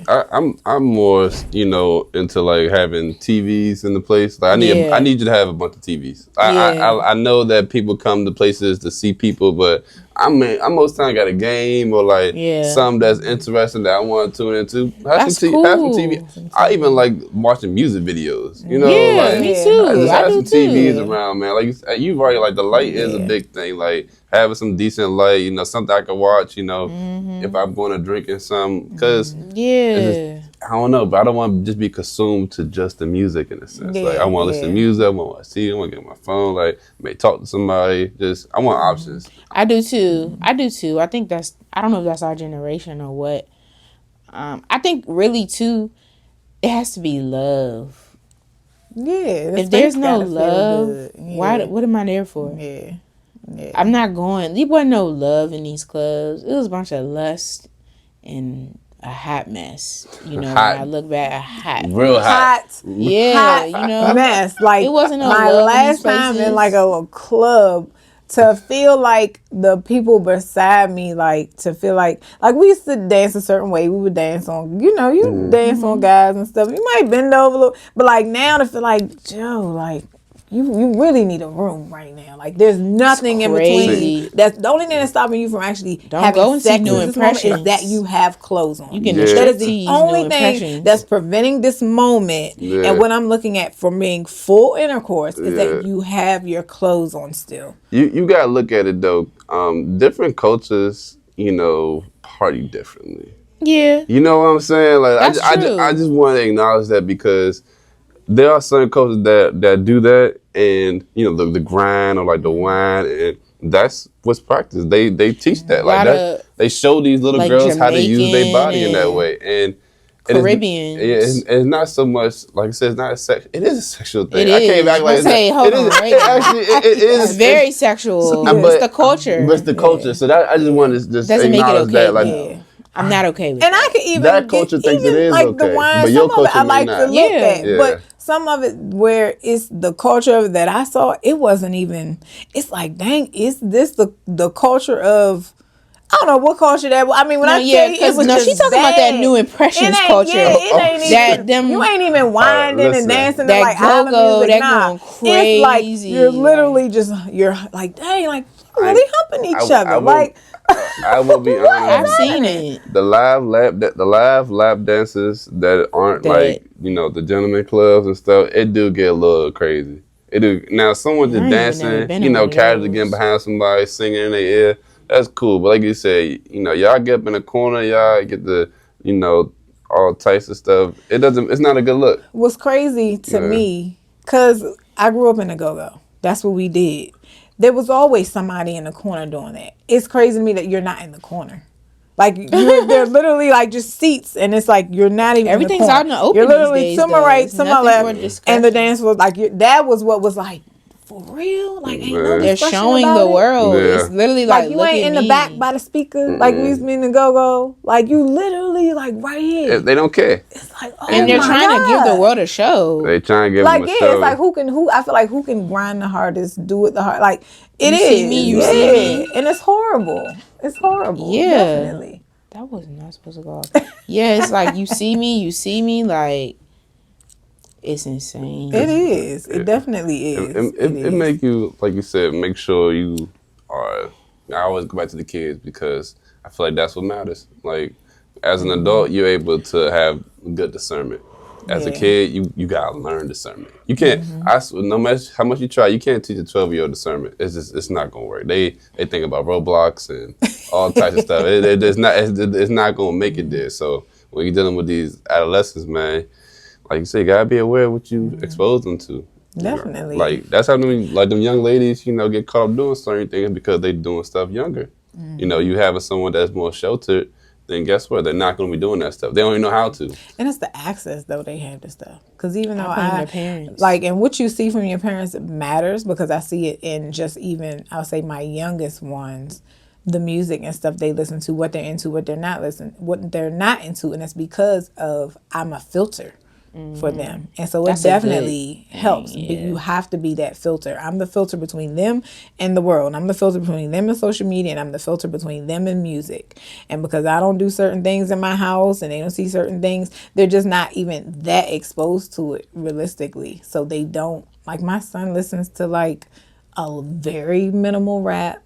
I'm more, you know, into like having TVs in the place. Like Yeah. I need you to have a bunch of TVs. Yeah. I know that people come to places to see people, but I most time got a game or like Yeah. something that's interesting that I want to tune into. Have That's some have some cool. TV. I even like watching music videos. You know, Yeah, like, me Yeah. too. I just I have do some too. TVs around, man. Like you've already like the light is a Yeah. big thing. Like having some decent light, you know, something I can watch. You know, Mm-hmm. if I'm going to drink and something, because. Yeah. I don't know, but I don't want to just be consumed to just the music in a sense. Like I want to listen to music, I want to see, I want to get on my phone, like may talk to somebody. Just I want options. I do too. I think I don't know if that's our generation or what. I think really too, it has to be love. Yeah. the If there's space no gotta feel love, good. Yeah. what am I there for? Yeah. I'm not going. There wasn't no love in these clubs. It was a bunch of lust and a hot mess. You know, Hot. when I look back, a hot. Real hot. Hot. Yeah, hot you know. mess. Like It wasn't no my love in last these time in places. like a club to feel like the people beside me, like to feel like we used to dance a certain way. We would dance on, you know, you dance on guys and stuff. You might bend over a little, but like now to feel like Joe, like you really need a room right now. Like there's nothing in crazy. between. That's the only thing that's stopping you from actually Don't having go and see sex new in this moment is impressions. that you have clothes on. You getting Yeah. the That strip is the tease, only new thing impressions. that's preventing this moment Yeah. and what I'm looking at from being full intercourse is Yeah. that you have your clothes on still. You gotta look at it though. Different cultures party differently. Yeah. You know what I'm saying? Like That's true. I just want to acknowledge that because there are certain cultures that do that, and the grind or like the wine, and that's what's practiced. They teach that like that. They show these little like girls how to use their body in that and way, and Caribbeans. it's not so much like I said. It's not a sex. It is a sexual thing. It I is. can't act like Hold on, right now. Actually, it is It's very sexual. but- It's the culture. But it's the culture. So that I just want to just Doesn't make it acknowledge okay. that. Like, Yeah. I'm not okay with And that. I can even That culture thinks it even is like okay, the wine. but your Some of it culture I may like not. to look Yeah. at, Yeah. but some of it where it's the culture of it that I saw, it wasn't even. It's like, dang, is this the culture of? I don't know what culture that was. I mean, when I tell you, it was just she's talking about that new impressions culture. Yeah, it ain't That even. them- You ain't even winding listen. and dancing That to like island go-go, music. that Nah, going it's like crazy, you're literally just you're like, dang, like you're really humping each other. I will- Like I will be honest. I've seen it. The live lap dances that aren't That- like the gentleman clubs and stuff. It do get a little crazy. It do. Now someone I just ain't even never been in dancing, one of casually those. getting behind somebody singing in their ear. That's cool. But like you said, y'all get up in the corner, y'all get the all types of stuff. It's not a good look. what's crazy to Yeah. me, because I grew up in a go-go. That's what we did. There was always somebody in the corner doing that. It's crazy to me that you're not in the corner. Like they're literally like just seats, and it's like you're not even. Everything's in the corner. out in the open You're literally these days, to my though. right, It's to my nothing left, for discussion. and the dance was like that was what was like for real. Like ain't no Man. They're discussion showing about the it. world. Yeah. It's literally Like like you look ain't at in the me. back by the speaker, like we used to be in the go-go. Like you literally like right here. They don't care. It's like oh And they're my trying to give the God. world a show. They trying to give Like them a yeah, show. it's like who I feel like who can grind the hardest, do it the hard. Like it You is, see me, you yeah, see me. and it's horrible. It's horrible. Yeah. Definitely. That was not supposed to go off. Yeah, it's like you see me, like it's insane. It is. It definitely is. It make you, like you said, make sure you are. I always go back to the kids because I feel like that's what matters. Like as an adult, you're able to have good discernment. As a Yeah. kid, you gotta learn discernment. You can't. No matter how much you try, you can't teach a 12-year-old discernment. It's not gonna work. They think about Roblox and all types of stuff. It's not gonna make it there. So when you're dealing with these adolescents, man, like you say, you gotta be aware of what you expose them to. You know? Definitely. Like that's how them young ladies, get caught up doing certain things because they doing stuff younger. You having someone that's more sheltered, then guess what? They're not going to be doing that stuff. They don't even know how to. And it's the access though they have to stuff. Because even though blame their parents. like, and what you see from your parents matters because I see it in just even I'll say my youngest ones, the music and stuff they listen to, what they're into, what they're not into, and it's because of I'm a filter for them, and so That's it a definitely good helps. thing, But yeah. you have to be that filter. I'm the filter between them and the world. I'm the filter between them and social media, and I'm the filter between them and music. And because I don't do certain things in my house, and they don't see certain things, they're just not even that exposed to it realistically. So they don't like. My son listens to like a very minimal rap.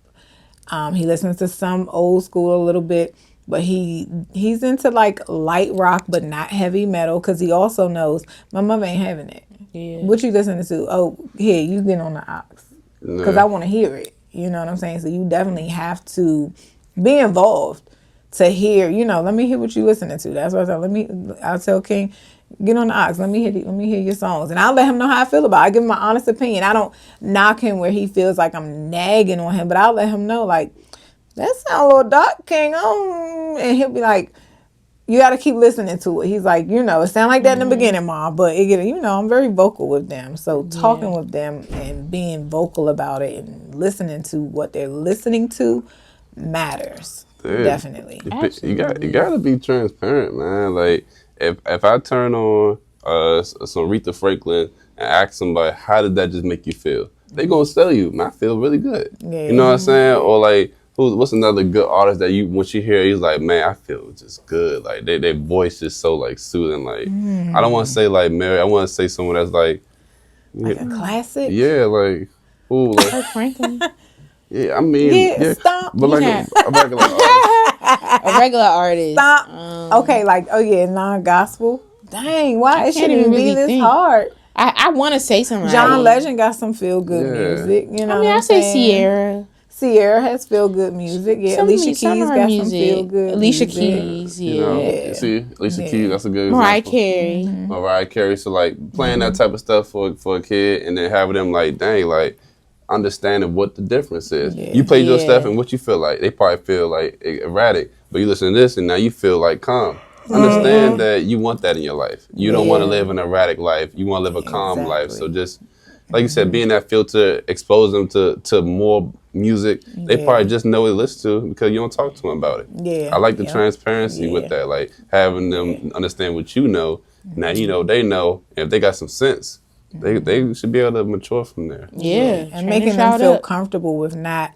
He listens to some old school a little bit, but he's into like light rock, but not heavy metal, because he also knows my mother ain't having it. Yeah. What you listening to? Oh, here, you get on the aux, because Yeah. I want to hear it. You know what I'm saying? So you definitely have to be involved to hear. Let me hear what you listening to. That's what I tell. I'll tell King, get on the aux. Let me hear your songs, and I'll let him know how I feel about it. I give him my honest opinion. I don't knock him where he feels like I'm nagging on him, but I'll let him know like that sound a little dark, King. And he'll be like, you got to keep listening to it. He's like, it sound like that in the beginning, Mom, but I'm very vocal with them. So talking with them and being vocal about it and listening to what they're listening to matters. Dude, Definitely. You got to be transparent, man. Like if I turn on some Aretha Franklin and ask somebody, how did that just make you feel? They gonna tell you, man, I feel really good. Yeah. You know what I'm saying? Or like, what's another good artist that once you hear, he's like, man, I feel just good. Like their voice is so like soothing. Like I don't want to say like Mary. I want to say someone that's like Like a classic. yeah, like ooh, like Kirk Franklin. yeah. I mean, Yeah, stop. but like Yeah. a regular artist. A regular artist. Stop. Okay, like, oh yeah, non-gospel. Dang, why it can't shouldn't even even be really this think. hard? I want to say something. John like, Legend got some feel-good Yeah. music. You know I mean, what I I'm say saying? Sierra. Sierra has feel good music. Yeah, Alicia Keys some of her got music. some feel good. Alicia music. Keys, yeah. You know, Yeah. see, Alicia Yeah. Keys, that's a good Mariah example. Carey. Mariah Carey. So like playing that type of stuff for a kid, and then having them like, dang, like understanding what the difference is. Yeah. You play your Yeah. stuff, and what you feel like. They probably feel like erratic, but you listen to this, and now you feel like calm. Understand that you want that in your life. You don't want to live an erratic life. You want to live a calm life. So just like you said, being that filter, expose them to more music. They probably just know what to listen to because you don't talk to them about it. Yeah. I like the Yeah. transparency Yeah. with that, like having them understand what you know. Now you know they know. And if they got some sense, they should be able to mature from there. Yeah. And making them feel comfortable with not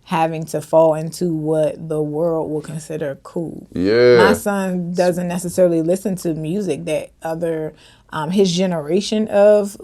having to fall into what the world will consider cool. Yeah. My son doesn't necessarily listen to music that other his generation of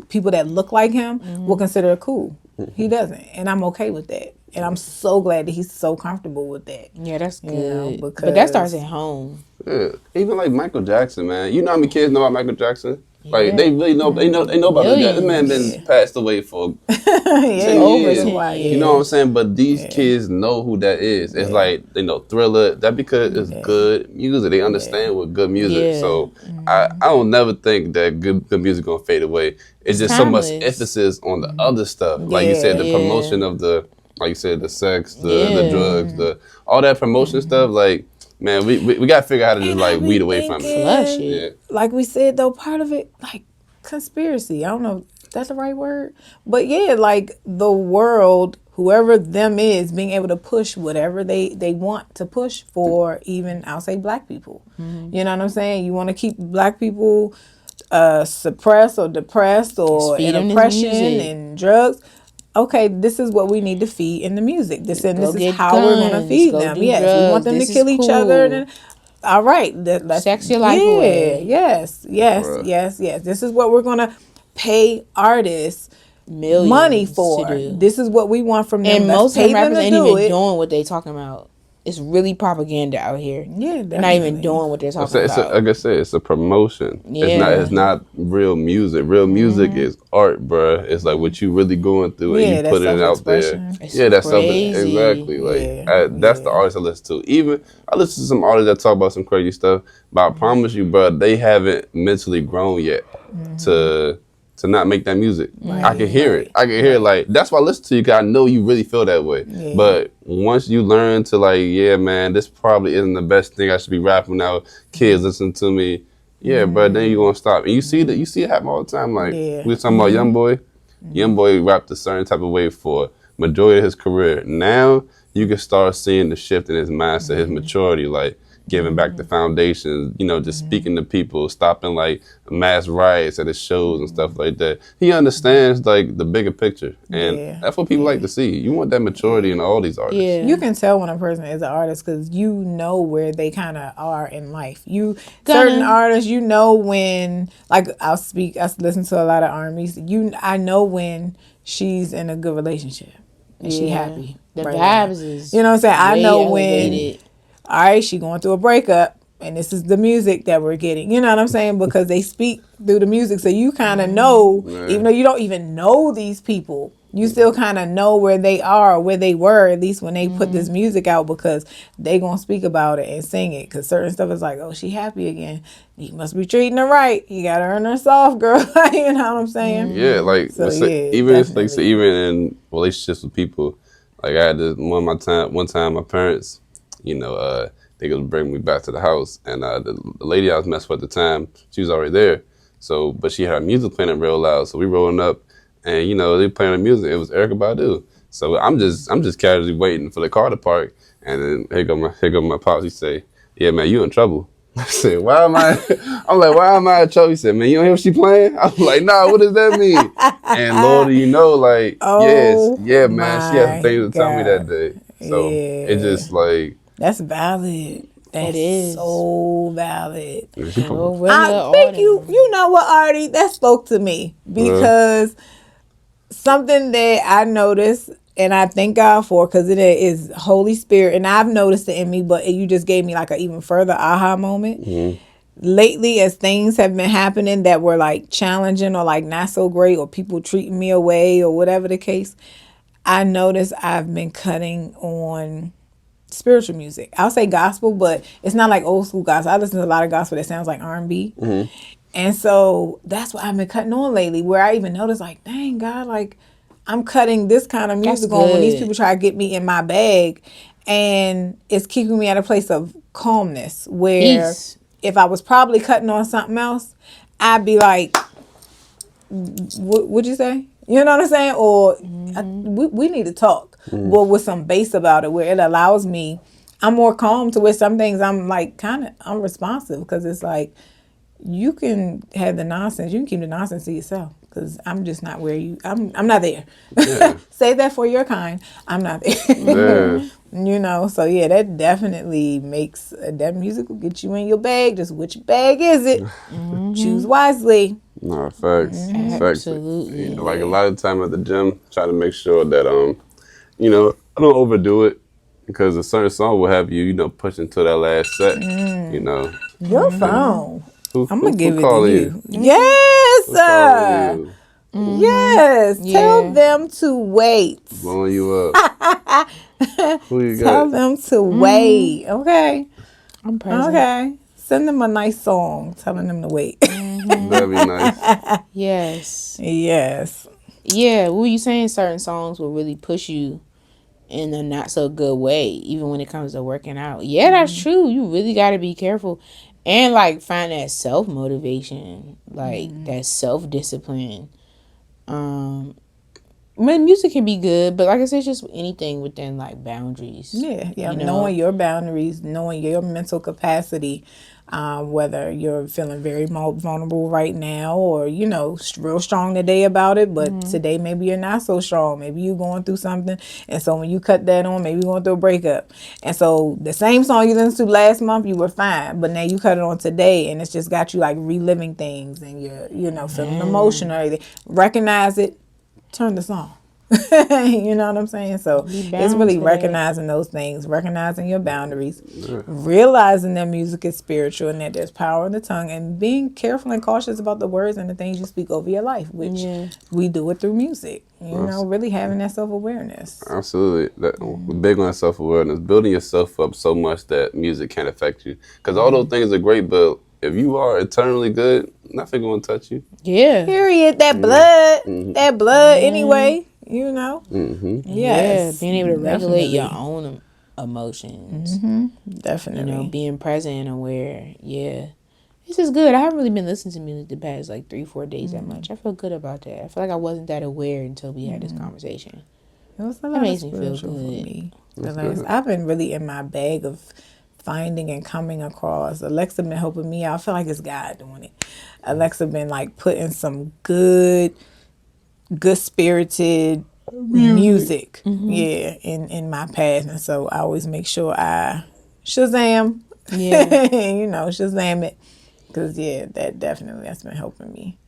people that look like him will consider cool. He doesn't, and I'm okay with that. And I'm so glad that he's so comfortable with that. Yeah, that's good. know, But because- that starts at home. Yeah. Even like Michael Jackson, man. You know how many kids know about Michael Jackson? Like they really know. They know about the guy. This man been passed away for Yeah, 10 over years. a while, You know what I'm saying? But these kids know who that is. It's like they know Thriller. That because it's good music. They understand what good music. Yeah. So I don't never think that good music gonna fade away. It's just so much timeless. emphasis on the other stuff. Like you said, the Yeah. promotion of the, like you said, the sex, the Yeah. drugs, all that promotion stuff. Like man, we gotta figure out how to just like weed away from it. Flush it. Yeah. like we said though, part of it, like conspiracy. I don't know if that's the right word, but yeah, like the world, whoever them is, being able to push whatever they want to push for, even I'll say black people. You know what I'm saying? You want to keep black people suppressed or depressed or feed in them this oppression music. and drugs. Okay, this is what we need to feed in the music. This Go is get how we're gonna guns, feed go them. do Yes, we want drugs. them This to is kill each other. cool. And, all right, let's Sex your life away. Yes, Bruh. yes. This is what we're gonna pay artists Millions money to for. do. This is what we want from them. And Let's most of pay them rappers to ain't do even it. doing what they talking about. It's really propaganda out here. Yeah, They're not even definitely. doing what they're talking It's about. like I said, it's a promotion. Yeah. It's not real music. Real music is art, bruh. It's like what you really going through Yeah, and you that's put it out there. self-expression. It's Yeah, that's something. crazy. Exactly. Like Yeah, that's the artist I listen to. Even I listen to some artists that talk about some crazy stuff, but I promise you, bruh, they haven't mentally grown yet to not make that music. I can hear it. I can hear it. Like that's why I listen to you, because I know you really feel that way. Yeah. But once you learn to like, yeah, man, this probably isn't the best thing I should be rapping now. Kids listen to me. Yeah, bro. Then you gonna stop. And you see that. You see it happen all the time. Like Yeah. we were talking about YoungBoy. YoungBoy rapped a certain type of way for majority of his career. Now you can start seeing the shift in his mindset, his maturity, like giving back the foundation, just speaking to people, stopping like mass riots at his shows and stuff like that. He understands like the bigger picture. And Yeah. that's what people like to see. You want that maturity in all these artists. Yeah. You can tell when a person is an artist because you know where they kind of are in life. Gonna. Certain artists, you know when, like I listen to a lot of R&B's. I know when she's in a good relationship and she Yeah. happy. The right vibes now. is You know what I'm saying? I way know when, elevated. all right, she going through a breakup and this is the music that we're getting. You know what I'm saying? Because they speak through the music. So you kind of know, even though you don't even know these people, you still kind of know where they are, or where they were, at least when they put this music out, because they going to speak about it and sing it. Because certain stuff is like, oh, she happy again. You must be treating her right. You got to earn her soft, girl. You know what I'm saying? Yeah, like So, let's say, yeah, even definitely. even in relationships with people, like I had this one time my parents, they gonna bring me back to the house, and the lady I was messing with at the time, she was already there. So, but she had her music playing real loud, so we rolling up, and they playing the music. It was Erykah Badu. So I'm just casually waiting for the car to park, and then here go my pops. He say, "Yeah, man, you in trouble." I said, "Why am I?" I'm like, "Why am I in trouble?" He said, "Man, you don't hear what she playing?" I'm like, "Nah, what does that mean?" And Lord, like, Oh, yeah, man, she had some things to tell me God. that day. So Yeah. it just like That's valid. That is. so valid. she Oh, put- well, I think you know what, Artie, that spoke to me because something that I noticed, and I thank God for, because it is Holy Spirit, and I've noticed it in me, but you just gave me like an even further aha moment. Lately, as things have been happening that were like challenging or like not so great, or people treating me away or whatever the case, I noticed I've been cutting on spiritual music. I'll say gospel, but it's not like old school gospel. I listen to a lot of gospel that sounds like R&B. And so that's what I've been cutting on lately, where I even noticed, like, dang, God, like, I'm cutting this kind of music That's on when these good. people try to get me in my bag. And it's keeping me at a place of calmness where Peace. if I was probably cutting on something else, I'd be like, what'd you say? You know what I'm saying? Or we need to talk, but with some bass about it, where it allows me, I'm more calm to where some things I'm like kind of unresponsive because it's like you can have the nonsense, you can keep the nonsense to yourself because I'm just not where I'm not there. Yeah. Save that for your kind. I'm not there. Yeah. You know, so yeah, that definitely makes that music will get you in your bag. Just which bag is it? Choose wisely. No, facts. Facts. Absolutely. Like a lot of time at the gym, try to make sure that you know, I don't overdo it because a certain song will have you, you know, pushing to that last set. You know. Your phone. Who, I'm gonna give it to calling you. Yes, Who calling you? yes. Tell Yeah. them to wait. Blowing you up. Who you Tell got? them to wait. Okay. I'm present. Okay. Send them a nice song telling them to wait. That'd be nice. Yes. Yes. Yeah, what were you saying? Certain songs will really push you in a not so good way, even when it comes to working out. Yeah, that's true. You really got to be careful and like find that self motivation, like that self discipline. Music can be good, but like I said, it's just anything within like boundaries. Yeah. Yeah. You know? Knowing your boundaries, knowing your mental capacity, whether you're feeling very vulnerable right now or, you know, real strong today about it, but today maybe you're not so strong. Maybe you're going through something. And so when you cut that on, maybe you're going through a breakup. And so the same song you listened to last month, you were fine. But now you cut it on today and it's just got you like reliving things and you're, you know, feeling emotional or anything. Recognize it. Turn the song. You know what I'm saying? So it's really recognizing those things, recognizing your boundaries, realizing that music is spiritual and that there's power in the tongue, and being careful and cautious about the words and the things you speak over your life, which we do it through music. You know, really having that self-awareness. Absolutely. Big on self-awareness. Building yourself up so much that music can't affect you. Because all those things are great, but if you are eternally good, nothing going to touch you. Yeah. Period. That blood anyway. You know? Yes. Yeah, being able to regulate your definitely. own emotions. Definitely. You know, being present and aware. Yeah. This is good. I haven't really been listening to music the past like 3-4 days that much. I feel good about that. I feel like I wasn't that aware until we had this conversation. It was a lot makes of me feel spiritual good. for me. I've been really in my bag of finding and coming across. Alexa been helping me out. I feel like it's God doing it. Alexa been like putting some good spirited music, yeah, in my path, and so I always make sure I Shazam, you know, Shazam it, because that's been helping me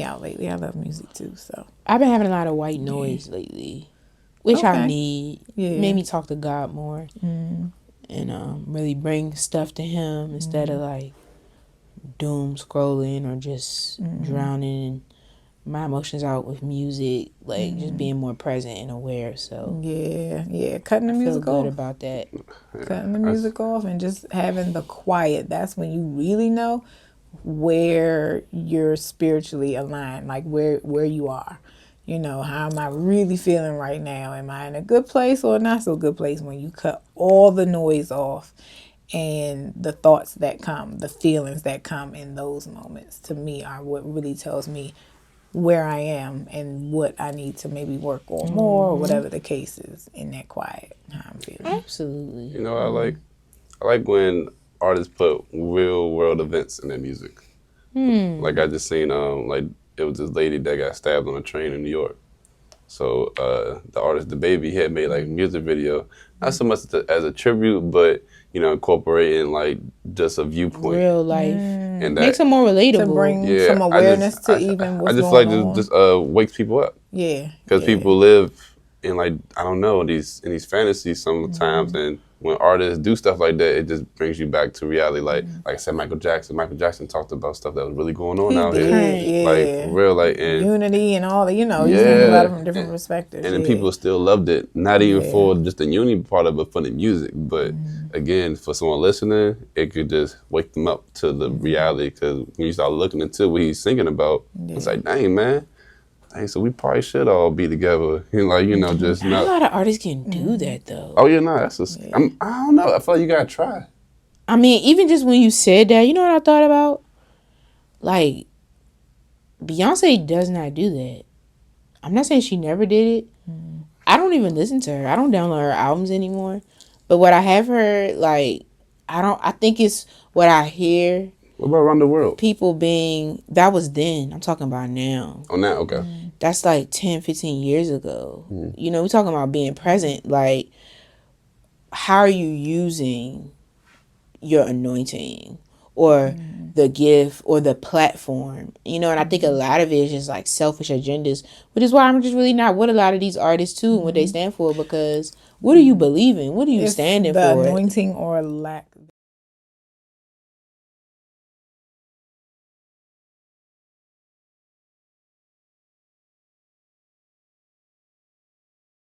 out lately. I love music too, so I've been having a lot of white noise lately, which I Okay. need. Yeah. Made me talk to God more and really bring stuff to Him instead of like doom scrolling or just drowning my emotions out with music. Like just being more present and aware. So yeah, cutting the I feel music good off. about that. Cutting the music off and just having the quiet. That's when you really know where you're spiritually aligned, like where you are. You know, how am I really feeling right now? Am I in a good place or not so good place? When you cut all the noise off and the thoughts that come, the feelings that come in those moments, to me are what really tells me where I am and what I need to maybe work on more or whatever the case is in that quiet, how I'm feeling. Absolutely. You know, I like when artists put real world events in their music. Like I just seen like it was this lady that got stabbed on a train in New York. So the artist DaBaby had made like a music video, not so much as a tribute, but you know, incorporating like just a viewpoint. Real life. And that, Makes them more relatable. To bring yeah, some awareness to even what's I just going like on. just wakes people up. Yeah. Because people live in like, I don't know, in these fantasies sometimes and when artists do stuff like that, it just brings you back to reality. Like I said, Michael Jackson talked about stuff that was really going on out here. Like for real, like and unity and all that. You know, you think about it from different perspectives. And then people still loved it, not even for just the unity part of it, for the music, but again, for someone listening, it could just wake them up to the reality. Because when you start looking into what he's singing about, it's like, dang, man. Hey, so we probably should all be together, like just not. A lot of artists can do that though. Oh yeah, no, that's I don't know. I feel like you gotta try. I mean, even just when you said that, you know what I thought about? Like, Beyonce does not do that. I'm not saying she never did it. I don't even listen to her. I don't download her albums anymore. But what I have heard, like, I think it's what I hear. What about Around the World? People being, that was then. I'm talking about now. Oh, now? Okay. That's like 10, 15 years ago. You know, we're talking about being present. Like, how are you using your anointing or the gift or the platform? You know, and I think a lot of it is just like selfish agendas, which is why I'm just really not with a lot of these artists too and what they stand for, because what do you believe in? What are you standing the for? Anointing or lack